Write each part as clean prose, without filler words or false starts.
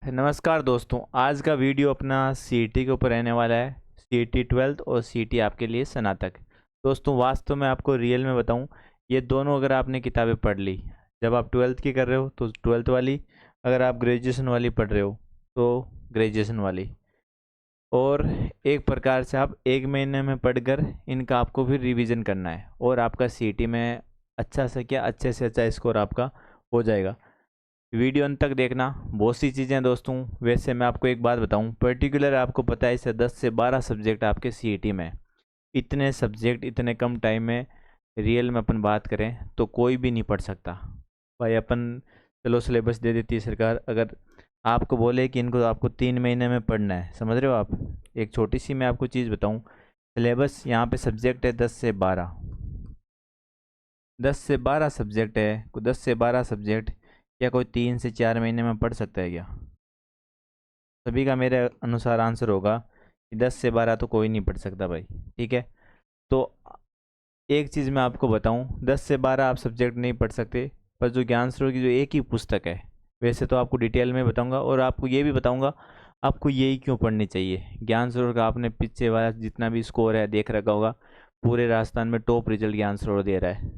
नमस्कार दोस्तों, आज का वीडियो अपना सीईटी के ऊपर रहने वाला है। सीईटी 12th और सीईटी आपके लिए स्नातक। दोस्तों वास्तव में आपको रियल में बताऊं, ये दोनों अगर आपने किताबें पढ़ ली, जब आप 12th की कर रहे हो तो 12th वाली, अगर आप ग्रेजुएशन वाली पढ़ रहे हो तो ग्रेजुएशन वाली, और एक प्रकार से आप एक महीने में पढ़कर इनका आपको फिर रिवीजन करना है और आपका सीईटी में अच्छा से क्या अच्छे से अच्छा स्कोर आपका हो जाएगा। वीडियो अंत तक देखना, बहुत सी चीज़ें हैं दोस्तों। वैसे मैं आपको एक बात बताऊं, पर्टिकुलर आपको पता है इसे 10 से 12 सब्जेक्ट आपके सीईटी में। इतने सब्जेक्ट इतने कम टाइम में रियल में अपन बात करें तो कोई भी नहीं पढ़ सकता भाई। अपन चलो सिलेबस दे देती है सरकार, अगर आपको बोले कि इनको आपको 3 महीने में पढ़ना है, समझ रहे हो आप। एक छोटी सी मैं आपको चीज़ बताऊं, सिलेबस यहाँ पे सब्जेक्ट है 10 से 12, 10 से 12 सब्जेक्ट है। 10 से 12 सब्जेक्ट क्या कोई 3 से 4 महीने में पढ़ सकता है क्या? सभी का मेरे अनुसार आंसर होगा कि 10 से 12 तो कोई नहीं पढ़ सकता भाई। ठीक है, तो एक चीज़ मैं आपको बताऊं, 10 से 12 आप सब्जेक्ट नहीं पढ़ सकते, पर जो ज्ञान सरोवर की जो एक ही पुस्तक है, वैसे तो आपको डिटेल में बताऊंगा और आपको ये भी बताऊंगा आपको यही क्यों पढ़नी चाहिए। ज्ञान सरोवर का आपने पीछे वाला जितना भी स्कोर है देख रखा होगा, पूरे राजस्थान में टॉप रिजल्ट ज्ञान सरोवर दे रहा है।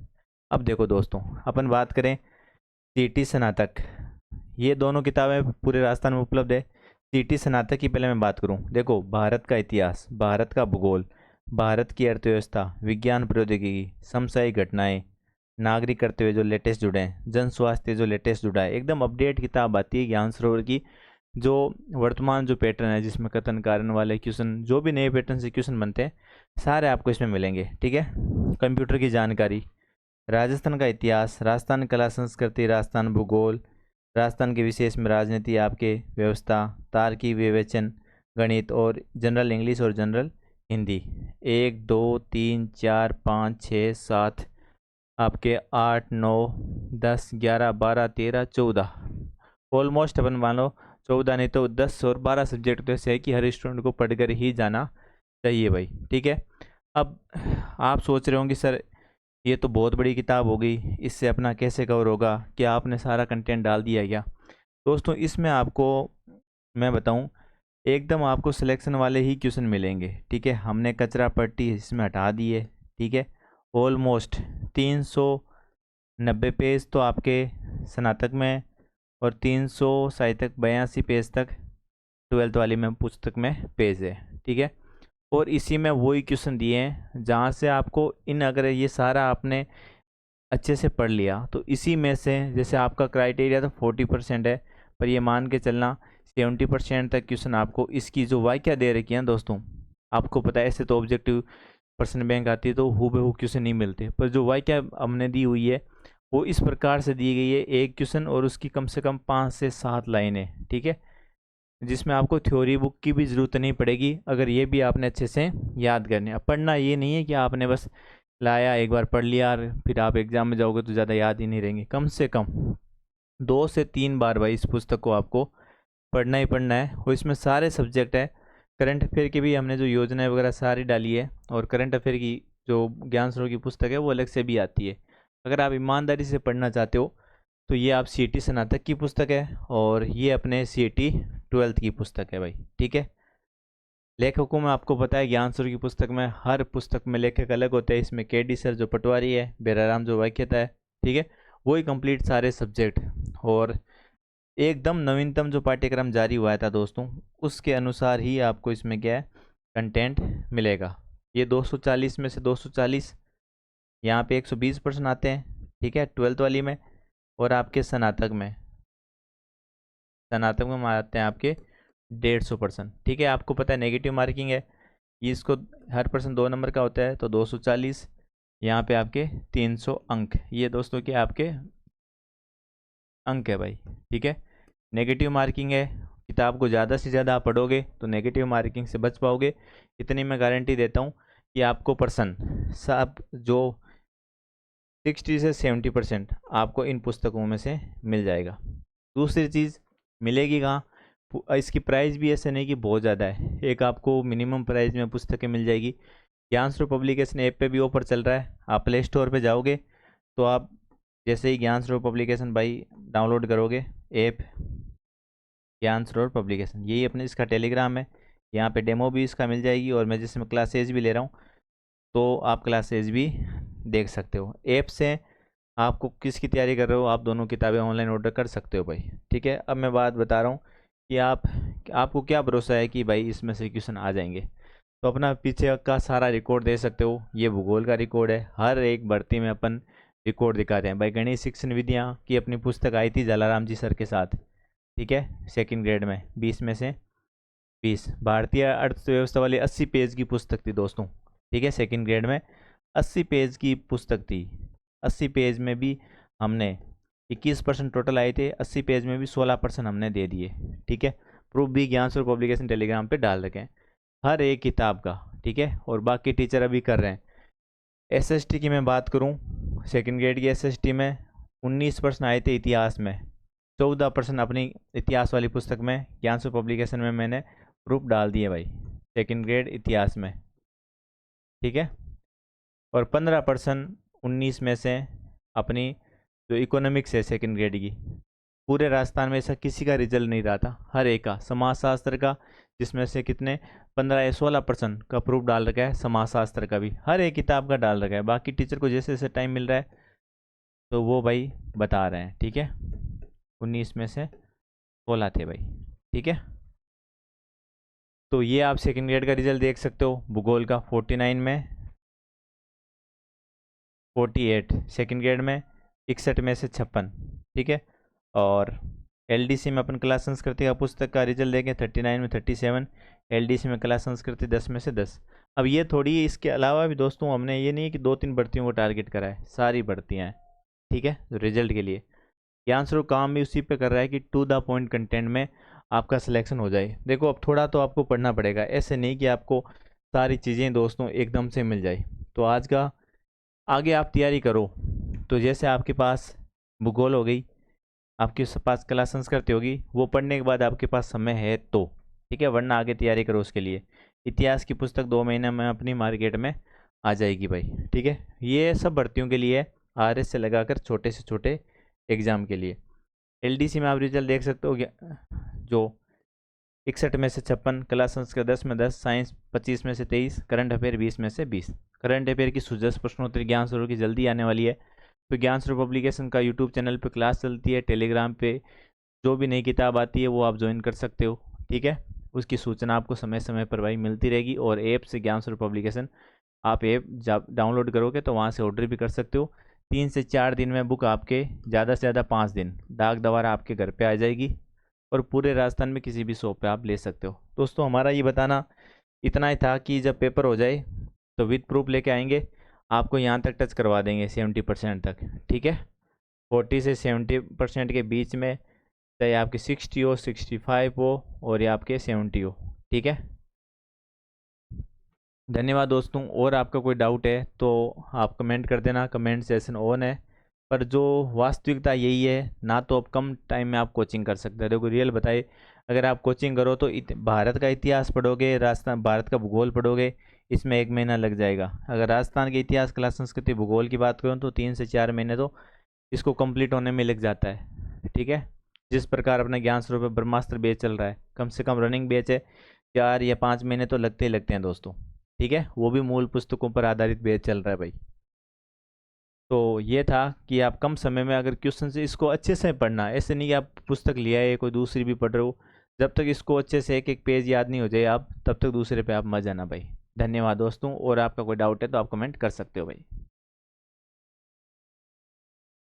अब देखो दोस्तों, अपन बात करें सीईटी स्नातक, ये दोनों किताबें पूरे राजस्थान में उपलब्ध है। सीईटी स्नातक की पहले मैं बात करूं, देखो भारत का इतिहास, भारत का भूगोल, भारत की अर्थव्यवस्था, विज्ञान प्रौद्योगिकी, समसामयिक घटनाएं, नागरिक कर्तव्य जो लेटेस्ट जुड़े हैं, जन स्वास्थ्य जो लेटेस्ट जुड़ा है, एकदम अपडेट किताब आती है ज्ञान सरोवर की। जो वर्तमान जो पैटर्न है जिसमें कथन कारण वाले क्वेश्चन, जो भी नए पैटर्न से क्वेश्चन बनते हैं, सारे आपको इसमें मिलेंगे। ठीक है, कंप्यूटर की जानकारी, राजस्थान का इतिहास, राजस्थान कला संस्कृति, राजस्थान भूगोल, राजस्थान के विशेष में राजनीति, आपके व्यवस्था, तार्किक विवेचन, गणित और जनरल इंग्लिश और जनरल हिंदी। 1 2 3 4 5 6 7 आपके 8 9 10 11 12 13 14, ऑलमोस्ट अपन मान लो 14 नहीं तो 10 और 12 सब्जेक्ट तो ऐसे है कि हर स्टूडेंट को पढ़कर ही जाना चाहिए भाई। ठीक है, अब आप सोच रहे होंगे सर ये तो बहुत बड़ी किताब हो गई, इससे अपना कैसे कवर होगा, क्या आपने सारा कंटेंट डाल दिया क्या? दोस्तों इसमें आपको मैं बताऊं, एकदम आपको सिलेक्शन वाले ही क्वेश्चन मिलेंगे। ठीक है, हमने कचरा पट्टी इसमें हटा दी है। ठीक है, ऑलमोस्ट 390 पेज तो आपके स्नातक में और 300 साहित्यक 82 पेज तक 12th वाली में पुस्तक में पेज है। ठीक है, और इसी में वही क्वेश्चन दिए हैं जहाँ से आपको इन, अगर ये सारा आपने अच्छे से पढ़ लिया तो इसी में से, जैसे आपका क्राइटेरिया तो 40% है, पर ये मान के चलना 70% तक क्वेश्चन आपको इसकी जो वाक्या दे रखी है दोस्तों, आपको पता है ऐसे तो ऑब्जेक्टिव पर्सन बैंक आती है तो हूबहू क्वेश्चन नहीं मिलते, पर जो वाक्या हमने दी हुई है वो इस प्रकार से दी गई है, एक क्वेश्चन और उसकी कम से कम 5 से 7 लाइनें। ठीक है, जिसमें आपको थ्योरी बुक की भी ज़रूरत नहीं पड़ेगी, अगर ये भी आपने अच्छे से याद करने। अब पढ़ना ये नहीं है कि आपने बस लाया एक बार पढ़ लिया और फिर आप एग्ज़ाम में जाओगे तो ज़्यादा याद ही नहीं रहेंगे। कम से कम 2 से 3 बार भाई इस पुस्तक को आपको पढ़ना ही पढ़ना है, और इसमें सारे सब्जेक्ट है। करंट अफेयर की भी हमने जो योजनाएं वगैरह सारी डाली है, और करंट अफेयर की जो ज्ञान सरोवर की पुस्तक है वो अलग से भी आती है। अगर आप ईमानदारी से पढ़ना चाहते हो तो ये आप सीईटी स्नातक की पुस्तक है और ये अपने सीईटी 12th की पुस्तक है भाई। ठीक है, लेखकों में आपको पता है ज्ञान सरोवर की पुस्तक में हर पुस्तक में लेखक अलग होते हैं। इसमें केडी सर जो पटवारी है, बेराराम जो वाक्यता है, ठीक है, वही कंप्लीट सारे सब्जेक्ट। और एकदम नवीनतम जो पाठ्यक्रम जारी हुआ था दोस्तों, उसके अनुसार ही आपको इसमें क्या है कंटेंट मिलेगा। ये 240 में से 240, यहाँ पे 120% आते हैं। ठीक है, 12th वाली में, और आपके स्नातक में आते हैं आपके 150%। ठीक है, आपको पता है नेगेटिव मार्किंग है, ये इसको हर पर्सन 2 नंबर का होता है तो 240, यहाँ पे आपके 300 अंक, ये दोस्तों के आपके अंक है भाई। ठीक है, नेगेटिव मार्किंग है, किताब को ज़्यादा से ज़्यादा आप पढ़ोगे तो नेगेटिव मार्किंग से बच पाओगे। इतनी मैं गारंटी देता हूँ कि आपको पर्सन सब जो 60 से 70% आपको इन पुस्तकों में से मिल जाएगा। दूसरी चीज़ मिलेगी कहाँ, इसकी प्राइस भी ऐसे नहीं कि बहुत ज़्यादा है, एक आपको मिनिमम प्राइस में पुस्तकें मिल जाएगी। ज्ञान सरोवर पब्लिकेशन ऐप पे भी ऑफर चल रहा है, आप प्ले स्टोर पे जाओगे तो आप जैसे ही ज्ञान सरोवर पब्लिकेशन भाई डाउनलोड करोगे ऐप, ज्ञान सरोवर पब्लिकेशन, यही अपने इसका टेलीग्राम है। यहाँ पे डेमो भी इसका मिल जाएगी, और मैं जैसे मैं क्लासेज भी ले रहा हूँ तो आप क्लासेज भी देख सकते हो। ऐप से आपको किसकी तैयारी कर रहे हो, आप दोनों किताबें ऑनलाइन ऑर्डर कर सकते हो भाई। ठीक है, अब मैं बात बता रहा हूँ कि आपको क्या भरोसा है कि भाई इसमें से क्वेश्चन आ जाएंगे। तो अपना पीछे का सारा रिकॉर्ड दे सकते हो। ये भूगोल का रिकॉर्ड है, हर एक भर्ती में अपन रिकॉर्ड दिखाते हैं भाई। गणित शिक्षण विधियाँ की अपनी पुस्तक आई थी जलाराम जी सर के साथ, ठीक है, सेकंड ग्रेड में 20 में से 20। भारतीय अर्थव्यवस्था वाली 80 पेज की पुस्तक थी दोस्तों, ठीक है, सेकंड ग्रेड में 80 पेज की पुस्तक थी। 80 पेज में भी हमने 21% टोटल आए थे, 80 पेज में भी 16% हमने दे दिए। ठीक है, प्रूफ भी ज्ञान सरोवर पब्लिकेशन टेलीग्राम पे डाल रखे हैं हर एक किताब का। ठीक है, और बाकी टीचर अभी कर रहे हैं। एसएसटी की मैं बात करूं, सेकंड ग्रेड की एसएसटी में 19% आए थे इतिहास में, 14% अपनी इतिहास वाली पुस्तक में ज्ञान सरोवर पब्लिकेशन में मैंने प्रूफ डाल दिए भाई, सेकंड ग्रेड इतिहास में। ठीक है, और 15% 19 में से अपनी जो इकोनॉमिक्स है सेकंड ग्रेड की। पूरे राजस्थान में ऐसा किसी का रिजल्ट नहीं रहा था, हर एक का। समाजशास्त्र का जिसमें से कितने 15 या 16% का प्रूफ डाल रखा है, समाजशास्त्र का भी हर एक किताब का डाल रखा है। बाकी टीचर को जैसे जैसे टाइम मिल रहा है तो वो भाई बता रहे हैं। ठीक है, 19 में से 16 थे भाई। ठीक है, तो ये आप सेकंड ग्रेड का रिजल्ट देख सकते हो। भूगोल का 49 में 48, सेकंड ग्रेड में 61 में से 56। ठीक है, और एलडीसी में अपन कला संस्कृति का पुस्तक का रिजल्ट देखें 39 में 37, एलडीसी में कला संस्कृति 10 में से 10। अब ये थोड़ी, इसके अलावा भी दोस्तों हमने ये नहीं है कि 2-3 भर्तियों को टारगेट करा है, सारी भर्तियाँ हैं। ठीक है, रिजल्ट के लिए ज्ञान स्वरूप काम भी उसी पे कर रहा है कि टू द पॉइंट कंटेंट में आपका सिलेक्शन हो जाए। देखो अब थोड़ा तो आपको पढ़ना पड़ेगा, ऐसे नहीं कि आपको सारी चीज़ें दोस्तों एकदम से मिल जाए। तो आज का आगे आप तैयारी करो, तो जैसे आपके पास भूगोल हो गई, आपके पास कला संस्कृति होगी, वो पढ़ने के बाद आपके पास समय है तो ठीक है, वरना आगे तैयारी करो उसके लिए। इतिहास की पुस्तक 2 महीने में अपनी मार्केट में आ जाएगी भाई। ठीक है, ये सब भर्तियों के लिए, आरएस से लगाकर छोटे से छोटे एग्ज़ाम के लिए। एलडीसी में आप रिजल्ट देख सकते हो, जो 61 में से 56, कला संस्कृत 10 में 10, साइंस 25 में से 23, करंट अफेयर 20 में से 20। करंट अफेयर की सुजस प्रश्नोत्तरी ज्ञान स्वरूप की जल्दी आने वाली है। तो ज्ञान स्वरूप पब्लिकेशन का यूट्यूब चैनल पे क्लास चलती है, टेलीग्राम पे जो भी नई किताब आती है वो आप ज्वाइन कर सकते हो। ठीक है, उसकी सूचना आपको समय समय पर भाई मिलती रहेगी। और ऐप से ज्ञान स्वरूप पब्लिकेशन आप ऐप डाउनलोड करोगे तो वहाँ से ऑर्डर भी कर सकते हो। 3 से 4 दिन में बुक आपके, ज़्यादा से ज़्यादा 5 दिन डाक द्वारा आपके घर पे आ जाएगी, और पूरे राजस्थान में किसी भी शॉप पे आप ले सकते हो। दोस्तों हमारा ये बताना इतना ही था कि जब पेपर हो जाए तो विद प्रूफ लेके आएंगे, आपको यहाँ तक टच करवा देंगे 70% तक। ठीक है, 40 से 70% के बीच में, चाहे आपकी 60 हो, 65 हो, और या आपके 70 हो। ठीक है, धन्यवाद दोस्तों। और आपका कोई डाउट है तो आप कमेंट कर देना, कमेंट सेशन ऑन है। पर जो वास्तविकता यही है ना, तो अब कम टाइम में आप कोचिंग कर सकते हैं। देखो रियल बताए, अगर आप कोचिंग करो तो भारत का इतिहास पढ़ोगे, राजस्थान भारत का भूगोल पढ़ोगे, इसमें 1 महीना लग जाएगा। अगर राजस्थान के इतिहास, कला, संस्कृति, भूगोल की बात करूँ तो 3 से 4 महीने तो इसको कंप्लीट होने में लग जाता है। ठीक है, जिस प्रकार अपने ज्ञान स्वरूप ब्रह्मास्त्र बैच चल रहा है, कम से कम रनिंग बैच है, 4 या 5 महीने तो लगते ही लगते हैं दोस्तों। ठीक है, वो भी मूल पुस्तकों पर आधारित बैच चल रहा है भाई। तो ये था कि आप कम समय में अगर क्वेश्चन से इसको अच्छे से पढ़ना, ऐसे नहीं कि आप पुस्तक लिया है कोई दूसरी भी पढ़ रहे हो, जब तक इसको अच्छे से एक एक पेज याद नहीं हो जाए आप, तब तक दूसरे पे आप मत जाना भाई। धन्यवाद दोस्तों, और आपका कोई डाउट है तो आप कमेंट कर सकते हो भाई।